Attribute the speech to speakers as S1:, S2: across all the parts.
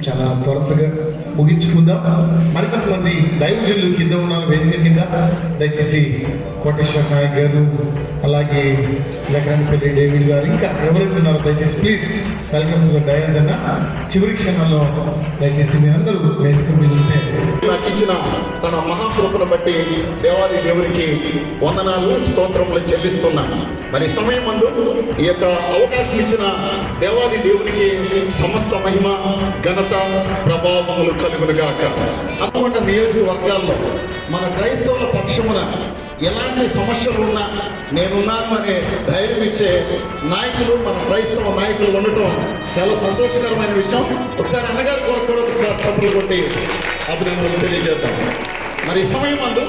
S1: చాలా త్వరగా ముగించుకుందాం. మరికొంతమంది దైవజనులు కింద ఉన్న వేదిక కింద దయచేసి కోటేశ్వర నాయక్ గారు, అలాగే జగన్పల్లి డేవిడ్ గారు, ఇంకా ఎవరైతే ఉన్నారో దయచేసి please welcome to the dais అన్న. చివరి క్షణంలో దయచేసి మీరందరూ వేదిక మీద ఉంటే
S2: నాకు ఇచ్చిన తన మహాకృపను బట్టి దేవాది దేవునికి వందనాలు స్తోత్రములు చెల్లిస్తున్నా. మరి సమయం ముందు ఈ యొక్క అవకాశం ఇచ్చిన దేవాది దేవునికి సమస్త మహిమ ఘనత ప్రభావములు కలుగునుగాక. అనుకున్న నియోజకవర్గాల్లో మన క్రైస్తవుల పక్షమున ఎలాంటి సమస్యలు ఉన్నా నేనున్నాను అనే ధైర్యం ఇచ్చే నాయకులు, మన క్రైస్తవ నాయకులు ఉండటం చాలా సంతోషకరమైన విషయం. ఒకసారి అన్నగారి కొరకు కూడా ఒకసారి చప్పులు కొట్టి అభినందనలు తెలియజేద్దాం. మరి ఈ సమయం అందు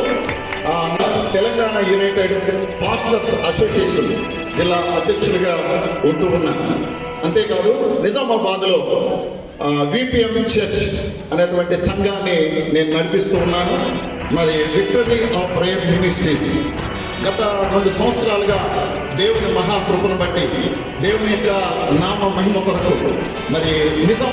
S2: తెలంగాణ యునైటెడ్ పాస్టర్స్ అసోసియేషన్ జిల్లా అధ్యక్షులుగా ఉంటూ ఉన్నా. అంతేకాదు నిజామాబాద్లో విపిఎం చర్చ్ అనేటువంటి సంఘాన్ని నేను నడిపిస్తూ ఉన్నాను. మరి విక్టరీ ఆఫ్ ప్రేయర్ మినిస్ట్రీస్ గత 2 సంవత్సరాలుగా దేవుని మహాకృపను బట్టి దేవుని యొక్క నామ మహిమ కొరకు మరి నిజం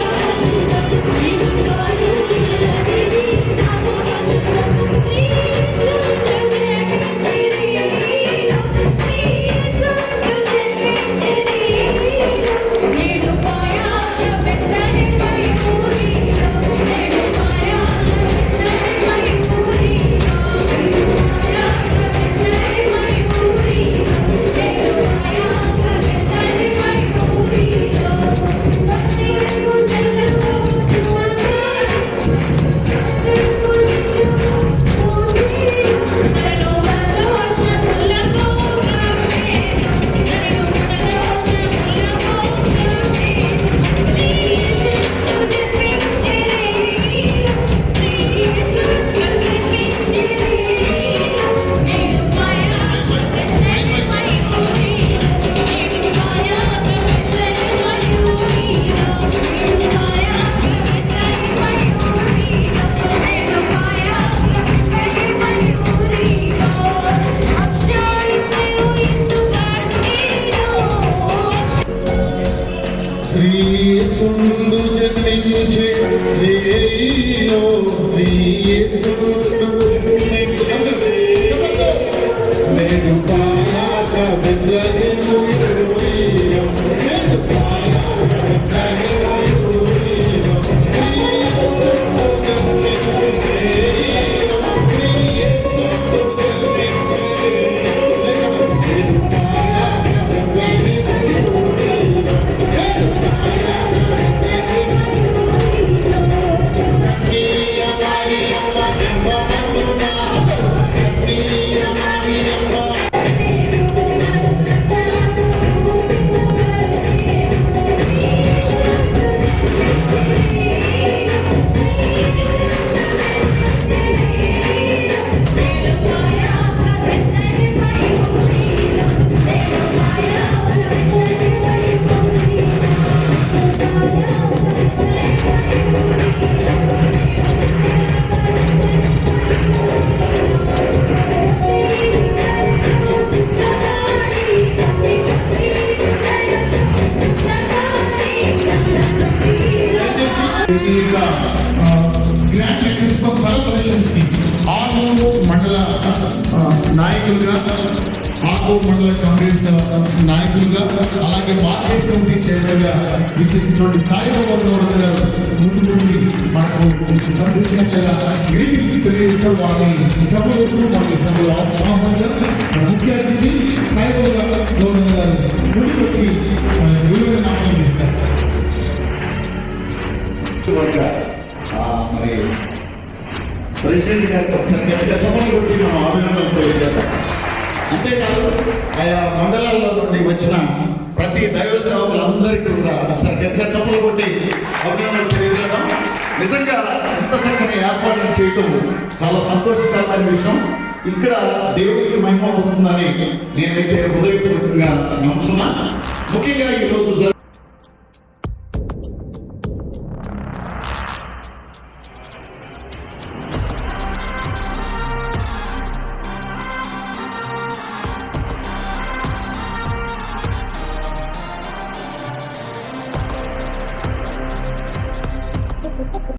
S1: శ్రీయేసుందు జన్మించే దేవిలో శ్రీయేసుందు జన్మించే నేడు పాయాక బెత్లెహేము యూరియా నేడు పాయాక బెత్లెహేము యూరియా శ్రీయేసుందు జన్మించే శ్రీయేసుందు జన్మించే నేడు పాయాక బెత్లెహేము గ్రాండ్ క్రిస్మస్ సెలబ్రేషన్స్ కి ఆగూరు మండల నాయకులుగా, ఆగూరు మండల కాంగ్రెస్ నాయకులుగా, అలాగే మార్కెట్ కమిటీ చైర్మన్ గా ఇచ్చేసినటువంటి సాయిబాబా గారు ముందు నుండి మనకు సంతోషంగా తెలియజేస్తారు. వారిని సభలు వారి సభలు ఆహ్వానంగా ముఖ్య అతిథి సాయిబాబా గౌరవ గారు ముందుకొచ్చి విలువైన నామం ఇస్తారు.
S2: మరి ప్రెసిడెంట్ గారికి ఒకసారి గట్టిగా సభలు కొట్టి మనం అభినందనలు తెలియజేద్దాం. అంతేకాదు ఆయా మండలాల్లో నుండి వచ్చిన ప్రతి దైవ సేవకులందరికీ కూడా ఒకసారి గట్టిగా చప్పలు కొట్టి అభినందనలు తెలియజేద్దాం. నిజంగా ఇంత చక్కని ఏర్పాట్లు చేయటం చాలా సంతోషకరమైన విషయం. ఇక్కడ దేవుడికి మహిమ వస్తుందని నేనైతే హృదయపూర్వకంగా నమ్ముతున్నా. ముఖ్యంగా ఈరోజు